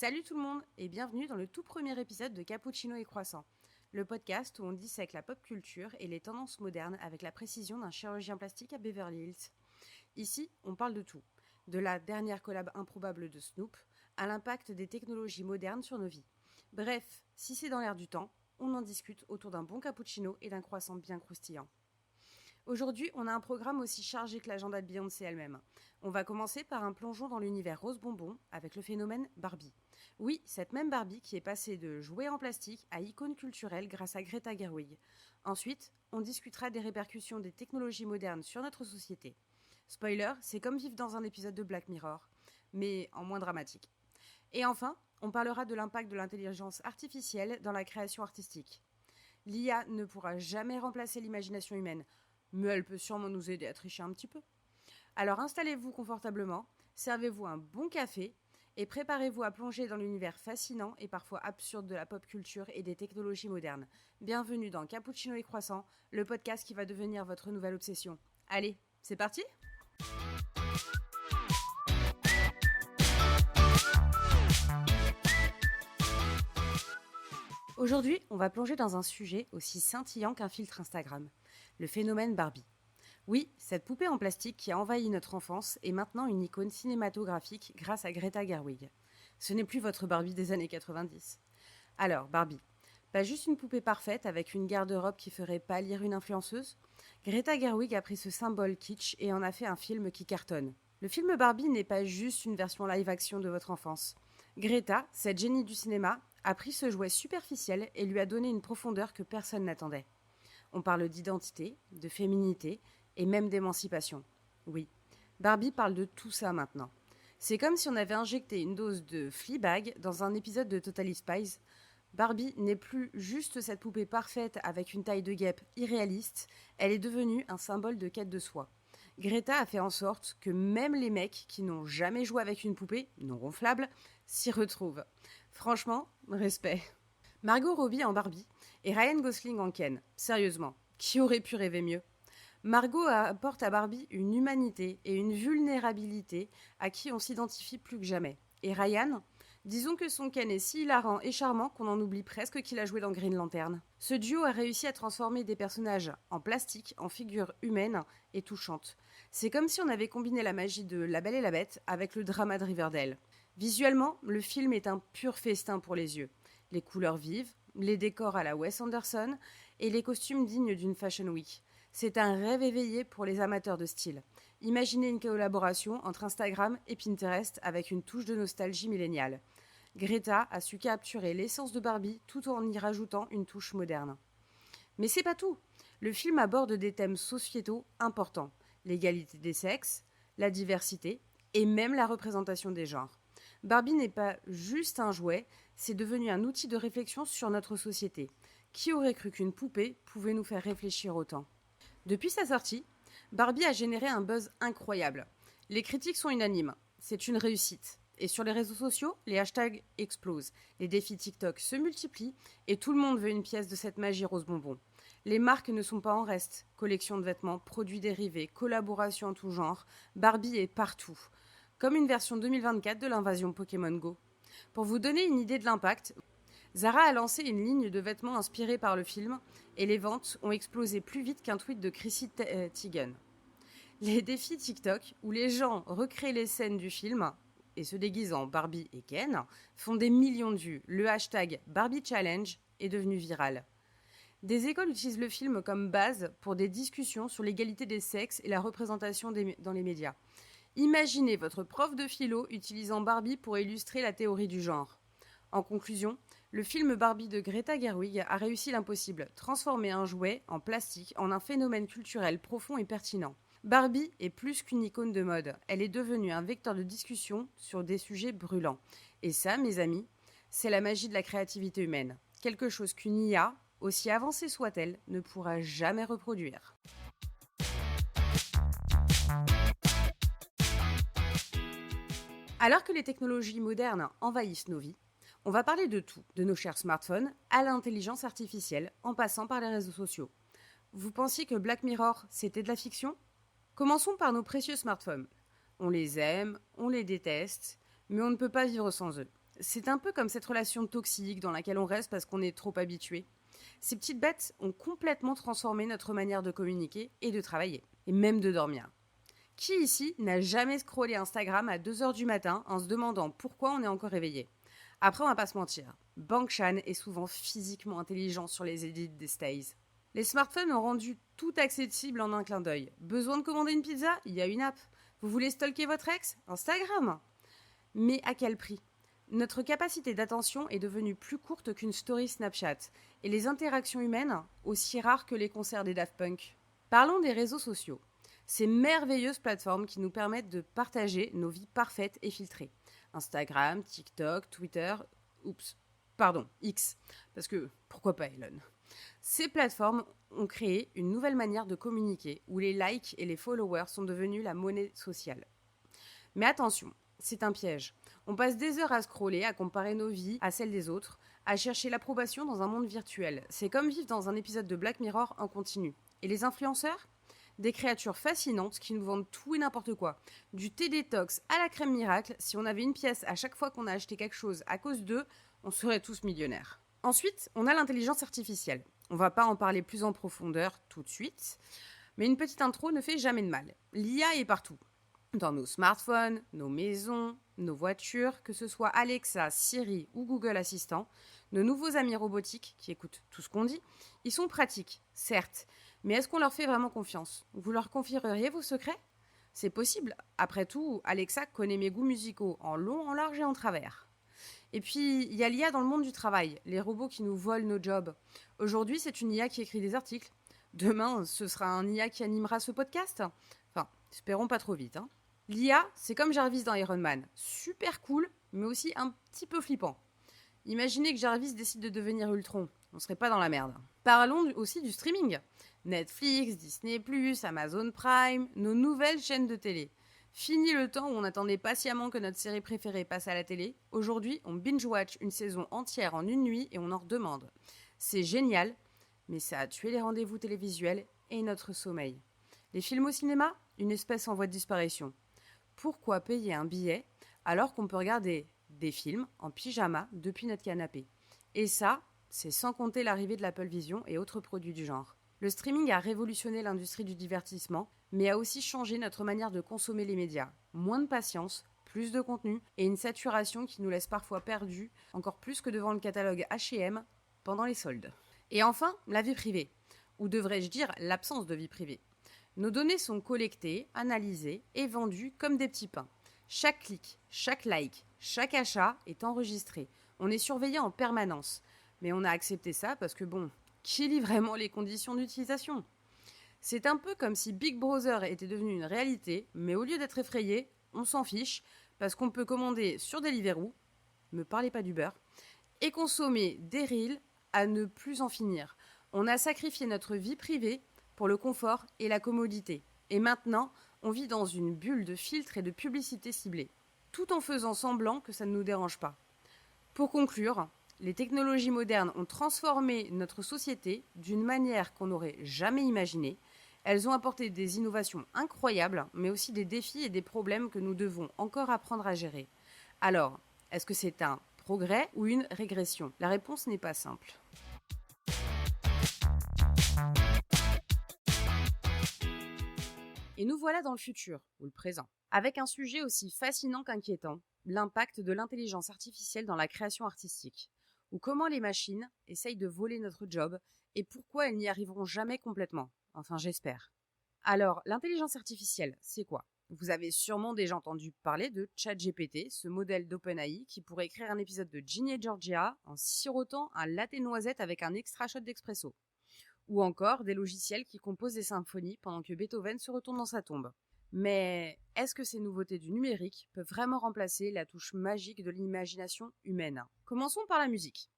Salut tout le monde et bienvenue dans le tout premier épisode de Cappuccino et Croissant, le podcast où on dissèque la pop culture et les tendances modernes avec la précision d'un chirurgien plastique à Beverly Hills. Ici, on parle de tout, de la dernière collab improbable de Snoop à l'impact des technologies modernes sur nos vies. Bref, si c'est dans l'air du temps, on en discute autour d'un bon cappuccino et d'un croissant bien croustillant. Aujourd'hui, on a un programme aussi chargé que l'agenda de Beyoncé elle-même. On va commencer par un plongeon dans l'univers rose bonbon avec le phénomène Barbie. Oui, cette même Barbie qui est passée de jouet en plastique à icône culturelle grâce à Greta Gerwig. Ensuite, on discutera des répercussions des technologies modernes sur notre société. Spoiler, c'est comme vivre dans un épisode de Black Mirror, mais en moins dramatique. Et enfin, on parlera de l'impact de l'intelligence artificielle dans la création artistique. L'IA ne pourra jamais remplacer l'imagination humaine, mais elle peut sûrement nous aider à tricher un petit peu. Alors installez-vous confortablement, servez-vous un bon café et préparez-vous à plonger dans l'univers fascinant et parfois absurde de la pop culture et des technologies modernes. Bienvenue dans Cappuccino et Croissant, le podcast qui va devenir votre nouvelle obsession. Allez, c'est parti ? Aujourd'hui, on va plonger dans un sujet aussi scintillant qu'un filtre Instagram, le phénomène Barbie. Oui, cette poupée en plastique qui a envahi notre enfance est maintenant une icône cinématographique grâce à Greta Gerwig. Ce n'est plus votre Barbie des années 90. Alors, Barbie, pas juste une poupée parfaite avec une garde-robe qui ferait pâlir une influenceuse ? Greta Gerwig a pris ce symbole kitsch et en a fait un film qui cartonne. Le film Barbie n'est pas juste une version live-action de votre enfance. Greta, cette génie du cinéma, a pris ce jouet superficiel et lui a donné une profondeur que personne n'attendait. On parle d'identité, de féminité et même d'émancipation. Oui, Barbie parle de tout ça maintenant. C'est comme si on avait injecté une dose de Fleabag dans un épisode de Totally Spies. Barbie n'est plus juste cette poupée parfaite avec une taille de guêpe irréaliste, elle est devenue un symbole de quête de soi. Greta a fait en sorte que même les mecs qui n'ont jamais joué avec une poupée non gonflable s'y retrouvent. Franchement, respect. Margot Robbie en Barbie et Ryan Gosling en Ken. Sérieusement, qui aurait pu rêver mieux ? Margot apporte à Barbie une humanité et une vulnérabilité à qui on s'identifie plus que jamais. Et Ryan, disons que son Ken est si hilarant et charmant qu'on en oublie presque qu'il a joué dans Green Lantern. Ce duo a réussi à transformer des personnages en plastique en figures humaines et touchantes. C'est comme si on avait combiné la magie de La Belle et la Bête avec le drama de Riverdale. Visuellement, le film est un pur festin pour les yeux. Les couleurs vives, les décors à la Wes Anderson et les costumes dignes d'une Fashion Week. C'est un rêve éveillé pour les amateurs de style. Imaginez une collaboration entre Instagram et Pinterest avec une touche de nostalgie milléniale. Greta a su capturer l'essence de Barbie tout en y rajoutant une touche moderne. Mais c'est pas tout. Le film aborde des thèmes sociétaux importants. L'égalité des sexes, la diversité et même la représentation des genres. Barbie n'est pas juste un jouet, c'est devenu un outil de réflexion sur notre société. Qui aurait cru qu'une poupée pouvait nous faire réfléchir autant ? Depuis sa sortie, Barbie a généré un buzz incroyable. Les critiques sont unanimes, c'est une réussite. Et sur les réseaux sociaux, les hashtags explosent. Les défis TikTok se multiplient et tout le monde veut une pièce de cette magie rose bonbon. Les marques ne sont pas en reste. Collections de vêtements, produits dérivés, collaborations en tout genre. Barbie est partout. Comme une version 2024 de l'invasion Pokémon Go. Pour vous donner une idée de l'impact, Zara a lancé une ligne de vêtements inspirés par le film et les ventes ont explosé plus vite qu'un tweet de Chrissy Teigen. Les défis TikTok, où les gens recréent les scènes du film et se déguisent en Barbie et Ken, font des millions de vues. Le hashtag Barbie Challenge est devenu viral. Des écoles utilisent le film comme base pour des discussions sur l'égalité des sexes et la représentation dans les médias. Imaginez votre prof de philo utilisant Barbie pour illustrer la théorie du genre. En conclusion, le film Barbie de Greta Gerwig a réussi l'impossible, transformer un jouet en plastique en un phénomène culturel profond et pertinent. Barbie est plus qu'une icône de mode, elle est devenue un vecteur de discussion sur des sujets brûlants. Et ça, mes amis, c'est la magie de la créativité humaine. Quelque chose qu'une IA, aussi avancée soit-elle, ne pourra jamais reproduire. Alors que les technologies modernes envahissent nos vies, on va parler de tout, de nos chers smartphones à l'intelligence artificielle, en passant par les réseaux sociaux. Vous pensiez que Black Mirror, c'était de la fiction ? Commençons par nos précieux smartphones. On les aime, on les déteste, mais on ne peut pas vivre sans eux. C'est un peu comme cette relation toxique dans laquelle on reste parce qu'on est trop habitué. Ces petites bêtes ont complètement transformé notre manière de communiquer et de travailler, et même de dormir. Qui ici n'a jamais scrollé Instagram à 2 heures du matin en se demandant pourquoi on est encore réveillé? Après, on va pas se mentir, Bang Chan est souvent physiquement intelligent sur les edits des stays. Les smartphones ont rendu tout accessible en un clin d'œil. Besoin de commander une pizza? Il y a une app. Vous voulez stalker votre ex? Instagram. Mais à quel prix? Notre capacité d'attention est devenue plus courte qu'une story Snapchat, et les interactions humaines aussi rares que les concerts des Daft Punk. Parlons des réseaux sociaux. Ces merveilleuses plateformes qui nous permettent de partager nos vies parfaites et filtrées. Instagram, TikTok, Twitter, X, parce que pourquoi pas Elon? Ces plateformes ont créé une nouvelle manière de communiquer où les likes et les followers sont devenus la monnaie sociale. Mais attention, c'est un piège. On passe des heures à scroller, à comparer nos vies à celles des autres, à chercher l'approbation dans un monde virtuel. C'est comme vivre dans un épisode de Black Mirror en continu. Et les influenceurs? Des créatures fascinantes qui nous vendent tout et n'importe quoi. Du thé détox à la crème miracle, si on avait une pièce à chaque fois qu'on a acheté quelque chose à cause d'eux, on serait tous millionnaires. Ensuite, on a l'intelligence artificielle. On va pas en parler plus en profondeur tout de suite, mais une petite intro ne fait jamais de mal. L'IA est partout. Dans nos smartphones, nos maisons, nos voitures, que ce soit Alexa, Siri ou Google Assistant, nos nouveaux amis robotiques qui écoutent tout ce qu'on dit, ils sont pratiques, certes, mais est-ce qu'on leur fait vraiment confiance? Vous leur confieriez vos secrets? C'est possible. Après tout, Alexa connaît mes goûts musicaux en long, en large et en travers. Et puis, il y a l'IA dans le monde du travail, les robots qui nous volent nos jobs. Aujourd'hui, c'est une IA qui écrit des articles. Demain, ce sera un IA qui animera ce podcast. Enfin, espérons pas trop vite. L'IA, c'est comme Jarvis dans Iron Man. Super cool, mais aussi un petit peu flippant. Imaginez que Jarvis décide de devenir Ultron. On serait pas dans la merde. Parlons aussi du streaming. Netflix, Disney+, Amazon Prime, nos nouvelles chaînes de télé. Fini le temps où on attendait patiemment que notre série préférée passe à la télé. Aujourd'hui, on binge-watch une saison entière en une nuit et on en redemande. C'est génial, mais ça a tué les rendez-vous télévisuels et notre sommeil. Les films au cinéma, une espèce en voie de disparition. Pourquoi payer un billet alors qu'on peut regarder des films en pyjama depuis notre canapé? Et ça, c'est sans compter l'arrivée de l'Apple Vision et autres produits du genre. Le streaming a révolutionné l'industrie du divertissement, mais a aussi changé notre manière de consommer les médias. Moins de patience, plus de contenu et une saturation qui nous laisse parfois perdus, encore plus que devant le catalogue H&M pendant les soldes. Et enfin, la vie privée, ou devrais-je dire l'absence de vie privée. Nos données sont collectées, analysées et vendues comme des petits pains. Chaque clic, chaque like, chaque achat est enregistré. On est surveillé en permanence. Mais on a accepté ça parce que qui lit vraiment les conditions d'utilisation? C'est un peu comme si Big Brother était devenu une réalité, mais au lieu d'être effrayé, on s'en fiche parce qu'on peut commander sur Deliveroo, me parlez pas d'Uber, et consommer des reels à ne plus en finir. On a sacrifié notre vie privée pour le confort et la commodité. Et maintenant, on vit dans une bulle de filtres et de publicité ciblée, tout en faisant semblant que ça ne nous dérange pas. Pour conclure, les technologies modernes ont transformé notre société d'une manière qu'on n'aurait jamais imaginée. Elles ont apporté des innovations incroyables, mais aussi des défis et des problèmes que nous devons encore apprendre à gérer. Alors, est-ce que c'est un progrès ou une régression? La réponse n'est pas simple. Et nous voilà dans le futur, ou le présent, avec un sujet aussi fascinant qu'inquiétant, l'impact de l'intelligence artificielle dans la création artistique, ou comment les machines essayent de voler notre job et pourquoi elles n'y arriveront jamais complètement. Enfin, j'espère. Alors, l'intelligence artificielle, c'est quoi? Vous avez sûrement déjà entendu parler de ChatGPT, ce modèle d'OpenAI qui pourrait écrire un épisode de Ginny et Georgia en sirotant un latte noisette avec un extra shot d'expresso. Ou encore des logiciels qui composent des symphonies pendant que Beethoven se retourne dans sa tombe. Mais est-ce que ces nouveautés du numérique peuvent vraiment remplacer la touche magique de l'imagination humaine? Commençons par la musique.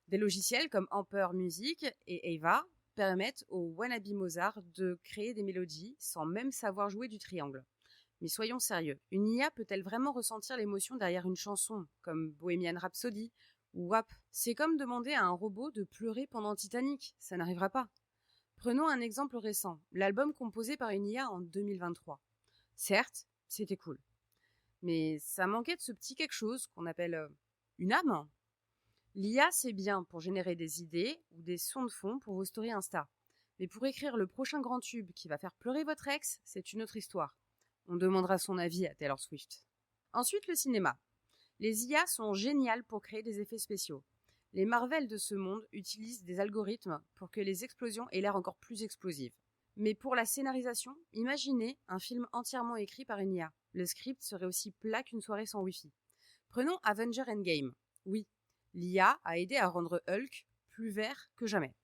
Des logiciels comme Ampere Music et Ava permettent au wannabe Mozart de créer des mélodies sans même savoir jouer du triangle. Mais soyons sérieux, une IA peut-elle vraiment ressentir l'émotion derrière une chanson, comme Bohemian Rhapsody ou WAP? C'est comme demander à un robot de pleurer pendant Titanic, ça n'arrivera pas. Prenons un exemple récent, l'album composé par une IA en 2023. Certes, c'était cool, mais ça manquait de ce petit quelque chose qu'on appelle une âme. L'IA, c'est bien pour générer des idées ou des sons de fond pour vos stories Insta. Mais pour écrire le prochain grand tube qui va faire pleurer votre ex, c'est une autre histoire. On demandera son avis à Taylor Swift. Ensuite, le cinéma. Les IA sont géniales pour créer des effets spéciaux. Les Marvel de ce monde utilisent des algorithmes pour que les explosions aient l'air encore plus explosives. Mais pour la scénarisation, imaginez un film entièrement écrit par une IA. Le script serait aussi plat qu'une soirée sans Wi-Fi. Prenons Avenger Endgame. Oui, l'IA a aidé à rendre Hulk plus vert que jamais.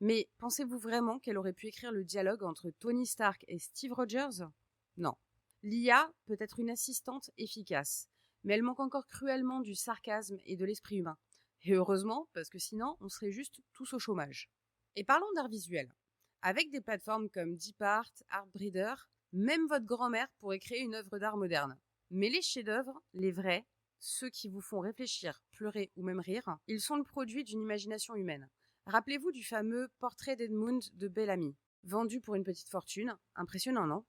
Mais pensez-vous vraiment qu'elle aurait pu écrire le dialogue entre Tony Stark et Steve Rogers ? Non. L'IA peut être une assistante efficace, mais elle manque encore cruellement du sarcasme et de l'esprit humain. Et heureusement, parce que sinon, on serait juste tous au chômage. Et parlons d'art visuel. Avec des plateformes comme DeepArt, Artbreeder, même votre grand-mère pourrait créer une œuvre d'art moderne. Mais les chefs-d'œuvre, les vrais, ceux qui vous font réfléchir, pleurer ou même rire, ils sont le produit d'une imagination humaine. Rappelez-vous du fameux portrait d'Edmund de Bellamy, vendu pour une petite fortune. Impressionnant, non ?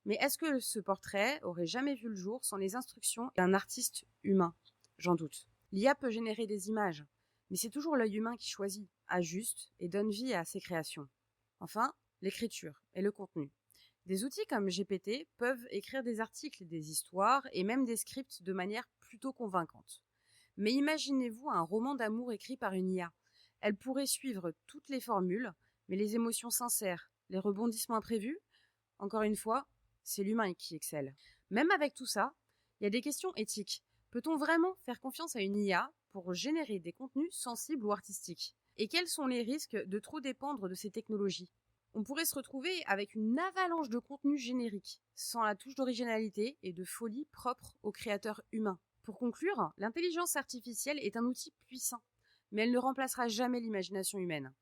Mais est-ce que ce portrait aurait jamais vu le jour sans les instructions d'un artiste humain ? J'en doute. L'IA peut générer des images, mais c'est toujours l'œil humain qui choisit, ajuste et donne vie à ses créations. Enfin, l'écriture et le contenu. Des outils comme GPT peuvent écrire des articles, des histoires et même des scripts de manière plutôt convaincante. Mais imaginez-vous un roman d'amour écrit par une IA. Elle pourrait suivre toutes les formules, mais les émotions sincères, les rebondissements imprévus, encore une fois, c'est l'humain qui excelle. Même avec tout ça, il y a des questions éthiques. Peut-on vraiment faire confiance à une IA pour générer des contenus sensibles ou artistiques ? Et quels sont les risques de trop dépendre de ces technologies ? On pourrait se retrouver avec une avalanche de contenus génériques, sans la touche d'originalité et de folie propre aux créateurs humains. Pour conclure, l'intelligence artificielle est un outil puissant, mais elle ne remplacera jamais l'imagination humaine.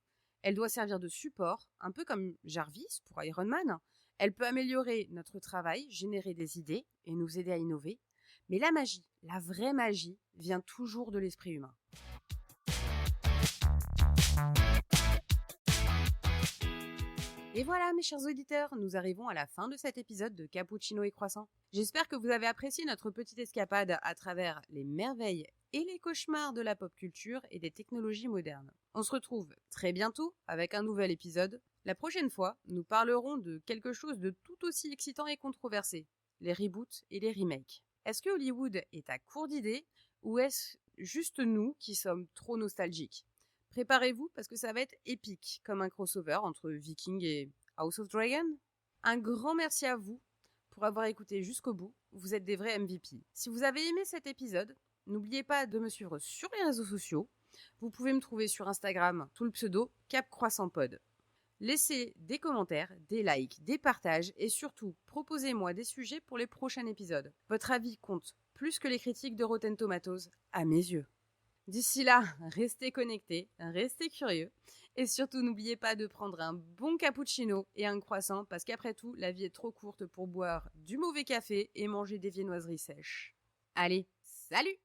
Elle doit servir de support, un peu comme Jarvis pour Iron Man. Elle peut améliorer notre travail, générer des idées et nous aider à innover. Mais la magie, la vraie magie, vient toujours de l'esprit humain. Et voilà, mes chers auditeurs, nous arrivons à la fin de cet épisode de Cappuccino et Croissant. J'espère que vous avez apprécié notre petite escapade à travers les merveilles et les cauchemars de la pop culture et des technologies modernes. On se retrouve très bientôt avec un nouvel épisode. La prochaine fois, nous parlerons de quelque chose de tout aussi excitant et controversé, les reboots et les remakes. Est-ce que Hollywood est à court d'idées ou est-ce juste nous qui sommes trop nostalgiques ? Préparez-vous parce que ça va être épique, comme un crossover entre Vikings et House of Dragon. Un grand merci à vous pour avoir écouté jusqu'au bout. Vous êtes des vrais MVP. Si vous avez aimé cet épisode, n'oubliez pas de me suivre sur les réseaux sociaux. Vous pouvez me trouver sur Instagram sous le pseudo CapCroissantPod. Laissez des commentaires, des likes, des partages et surtout, proposez-moi des sujets pour les prochains épisodes. Votre avis compte plus que les critiques de Rotten Tomatoes, à mes yeux. D'ici là, restez connectés, restez curieux et surtout n'oubliez pas de prendre un bon cappuccino et un croissant parce qu'après tout, la vie est trop courte pour boire du mauvais café et manger des viennoiseries sèches. Allez, salut!